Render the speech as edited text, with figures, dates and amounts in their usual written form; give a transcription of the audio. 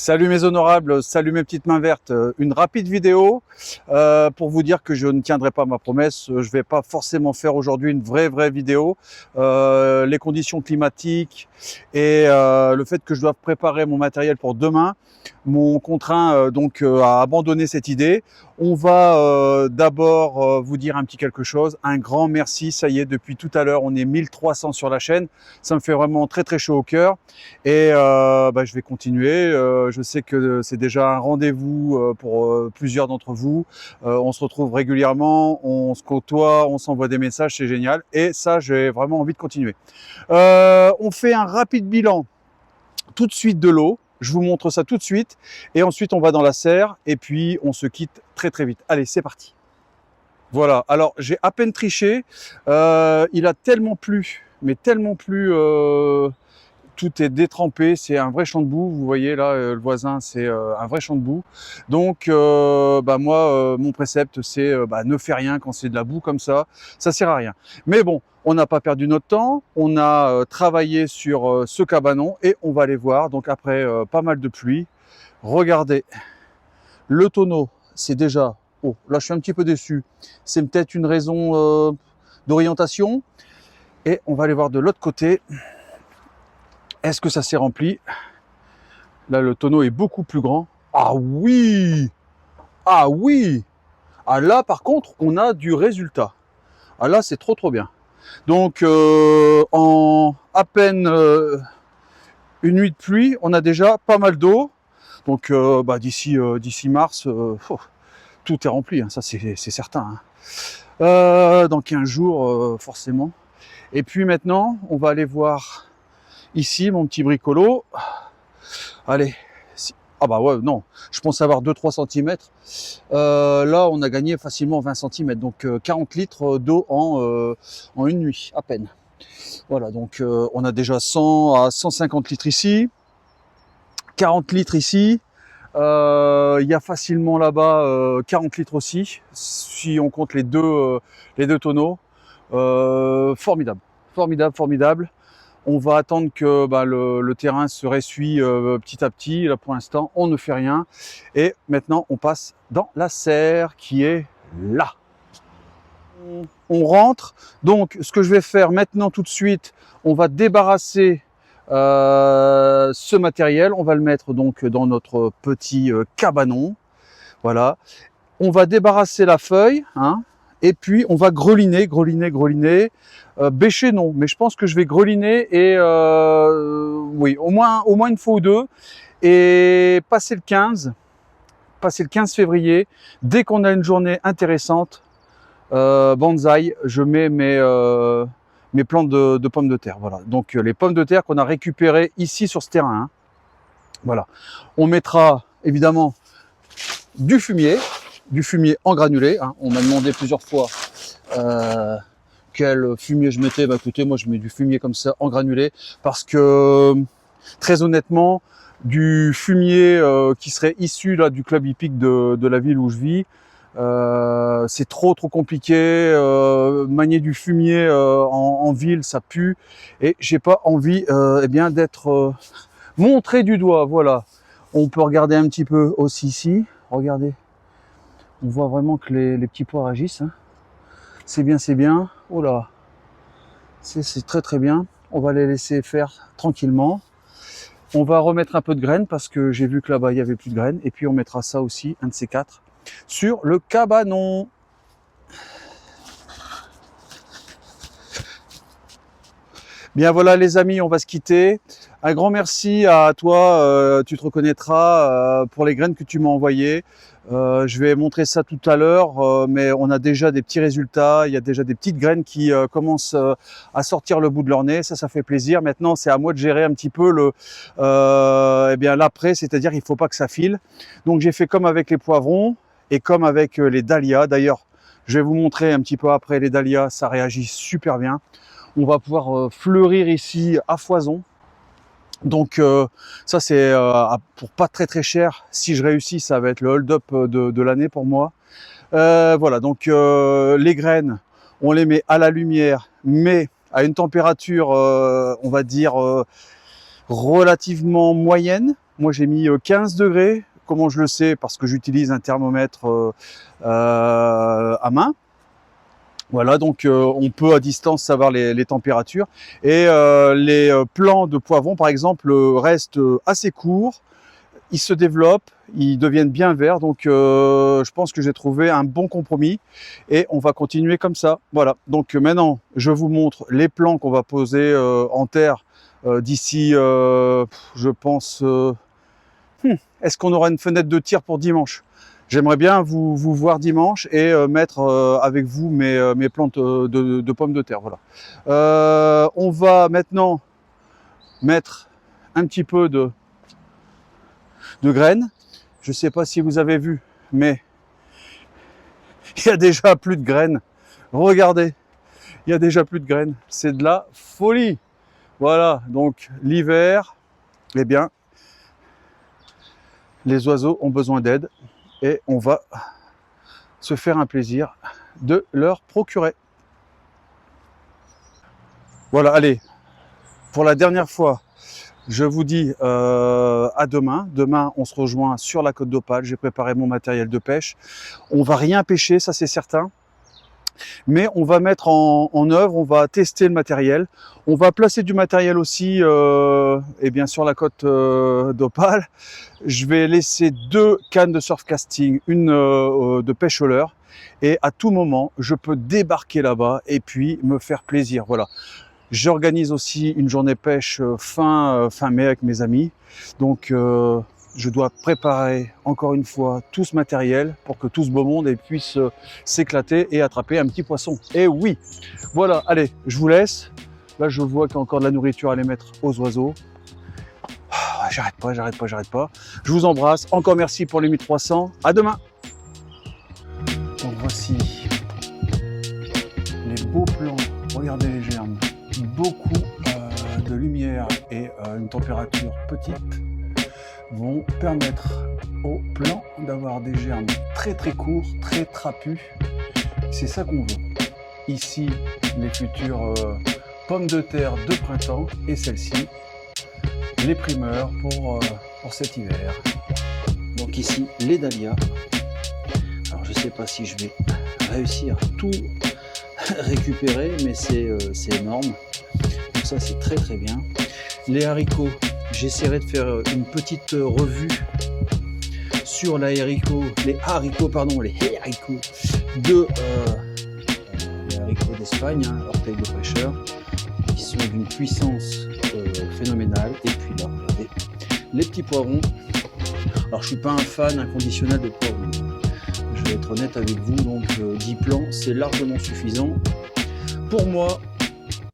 Salut mes honorables, salut mes petites mains vertes. Une rapide vidéo pour vous dire que je ne tiendrai pas ma promesse. Je vais pas forcément faire aujourd'hui une vraie vidéo. Les conditions climatiques et le fait que je dois préparer mon matériel pour demain m'ont contraint à abandonner cette idée. On va d'abord vous dire un petit quelque chose. Un grand merci, ça y est, depuis tout à l'heure, on est 1300 sur la chaîne. Ça me fait vraiment très chaud au cœur. Et je vais continuer. Je sais que c'est déjà un rendez-vous pour plusieurs d'entre vous. On se retrouve régulièrement, on se côtoie, on s'envoie des messages, c'est génial. Et ça, j'ai vraiment envie de continuer. On fait un rapide bilan tout de suite de l'eau. Je vous montre ça tout de suite. Et ensuite, on va dans la serre et puis on se quitte très vite. Allez, c'est parti. Voilà, alors j'ai à peine triché. Il a tellement plu, mais tellement plu. Tout est détrempé, c'est un vrai champ de boue. Vous voyez là, le voisin, c'est un vrai champ de boue. Donc, moi, mon précepte, c'est ne fais rien quand c'est de la boue comme ça sert à rien. Mais bon, on n'a pas perdu notre temps, on a travaillé sur ce cabanon et on va aller voir. Donc après pas mal de pluie, regardez, le tonneau, c'est déjà... Oh, là je suis un petit peu déçu. C'est peut-être une raison d'orientation. Et on va aller voir de l'autre côté. Est-ce que ça s'est rempli? Là, le tonneau est beaucoup plus grand. Ah oui! Ah oui! Ah là, par contre, on a du résultat. Ah là, c'est trop bien. Donc, en à peine une nuit de pluie, on a déjà pas mal d'eau. Donc, d'ici mars, tout est rempli, hein, ça c'est certain. Hein. Dans 15 jours, forcément. Et puis maintenant, on va aller voir ici mon petit bricolo. Allez. Ah bah ouais, non, je pense avoir 2-3 cm. Là, on a gagné facilement 20 cm, donc 40 litres d'eau en une nuit, à peine. Voilà, donc on a déjà 100 à 150 litres ici, 40 litres ici. Il y a facilement là-bas 40 litres aussi, si on compte les deux tonneaux. Formidable. On va attendre que le terrain se ressuie petit à petit. Là, pour l'instant, on ne fait rien. Et maintenant, on passe dans la serre qui est là. On rentre. Donc, ce que je vais faire maintenant tout de suite, on va débarrasser ce matériel. On va le mettre donc dans notre petit cabanon. Voilà. On va débarrasser la feuille, hein, et puis on va greliner. Bêcher non, mais je pense que je vais greliner et oui, au moins une fois ou deux. Et passer le 15 février, dès qu'on a une journée intéressante, bonsaï, je mets mes plantes de pommes de terre. Voilà. Donc les pommes de terre qu'on a récupérées ici sur ce terrain. Hein. Voilà. On mettra évidemment du fumier en granulé. Hein. On m'a demandé plusieurs fois quel fumier je mettais. Bah écoutez, moi je mets du fumier comme ça en granulé parce que très honnêtement, du fumier qui serait issu là du club hippique de la ville où je vis, c'est trop compliqué. Manier du fumier en ville, ça pue et j'ai pas envie d'être montré du doigt. Voilà. On peut regarder un petit peu aussi ici. Regardez. On voit vraiment que les petits pois réagissent. Hein. C'est bien. Oh là, c'est très bien. On va les laisser faire tranquillement. On va remettre un peu de graines parce que j'ai vu que là-bas il y avait plus de graines. Et puis on mettra ça aussi, un de ces quatre, sur le cabanon. Bien voilà les amis, on va se quitter. Un grand merci à toi, tu te reconnaîtras pour les graines que tu m'as envoyées. Je vais montrer ça tout à l'heure, mais on a déjà des petits résultats. Il y a déjà des petites graines qui commencent à sortir le bout de leur nez. Ça fait plaisir. Maintenant, c'est à moi de gérer un petit peu l'après, c'est-à-dire il ne faut pas que ça file. Donc j'ai fait comme avec les poivrons et comme avec les dahlias. D'ailleurs, je vais vous montrer un petit peu après les dahlias, ça réagit super bien. On va pouvoir fleurir ici à foison. Donc ça c'est pour pas très cher. Si je réussis, ça va être le hold-up de l'année pour moi. Voilà, donc les graines, on les met à la lumière, mais à une température, on va dire, relativement moyenne. Moi j'ai mis 15 degrés. Comment je le sais? Parce que j'utilise un thermomètre à main. Voilà, donc on peut à distance savoir les températures. Et les plants de poivrons, par exemple, restent assez courts. Ils se développent, ils deviennent bien verts. Donc je pense que j'ai trouvé un bon compromis. Et on va continuer comme ça. Voilà, donc maintenant, je vous montre les plants qu'on va poser en terre d'ici, je pense... Est-ce qu'on aura une fenêtre de tir pour dimanche? J'aimerais bien vous voir dimanche et mettre avec vous mes plantes de pommes de terre. Voilà. On va maintenant mettre un petit peu de graines. Je ne sais pas si vous avez vu, mais il y a déjà plus de graines. Regardez, il y a déjà plus de graines. C'est de la folie. Voilà, donc l'hiver, eh bien, les oiseaux ont besoin d'aide. Et on va se faire un plaisir de leur procurer. Voilà, allez, pour la dernière fois, je vous dis à demain. Demain, on se rejoint sur la côte d'Opale. J'ai préparé mon matériel de pêche. On va rien pêcher, ça c'est certain. Mais on va mettre en œuvre, on va tester le matériel. On va placer du matériel aussi eh bien, sur la côte d'Opale. Je vais laisser 2 cannes de surfcasting, une de pêche au leurre. Et à tout moment, je peux débarquer là-bas et puis me faire plaisir. Voilà. J'organise aussi une journée pêche fin mai avec mes amis. Donc je dois préparer encore une fois tout ce matériel pour que tout ce beau monde puisse s'éclater et attraper un petit poisson. Et oui, voilà, allez, je vous laisse. Là, je vois qu'il y a encore de la nourriture à les mettre aux oiseaux. J'arrête pas. Je vous embrasse. Encore merci pour les 1300. À demain. Donc voici les beaux plants. Regardez les germes. Beaucoup de lumière et une température petite vont permettre aux plants d'avoir des germes très courts, très trapus. C'est ça qu'on veut. Ici, les futures pommes de terre de printemps et celles-ci, les primeurs pour cet hiver. Donc ici, les dahlias. Alors je ne sais pas si je vais réussir à tout récupérer, mais c'est énorme. Donc ça, c'est très bien. Les haricots, j'essaierai de faire une petite revue sur les haricots d'Espagne, hein, orteils de pêcheur, qui sont d'une puissance phénoménale. Et puis là, regardez, les petits poivrons. Alors, je suis pas un fan inconditionnel de poivrons. Je vais être honnête avec vous, donc 10 plants, c'est largement suffisant pour moi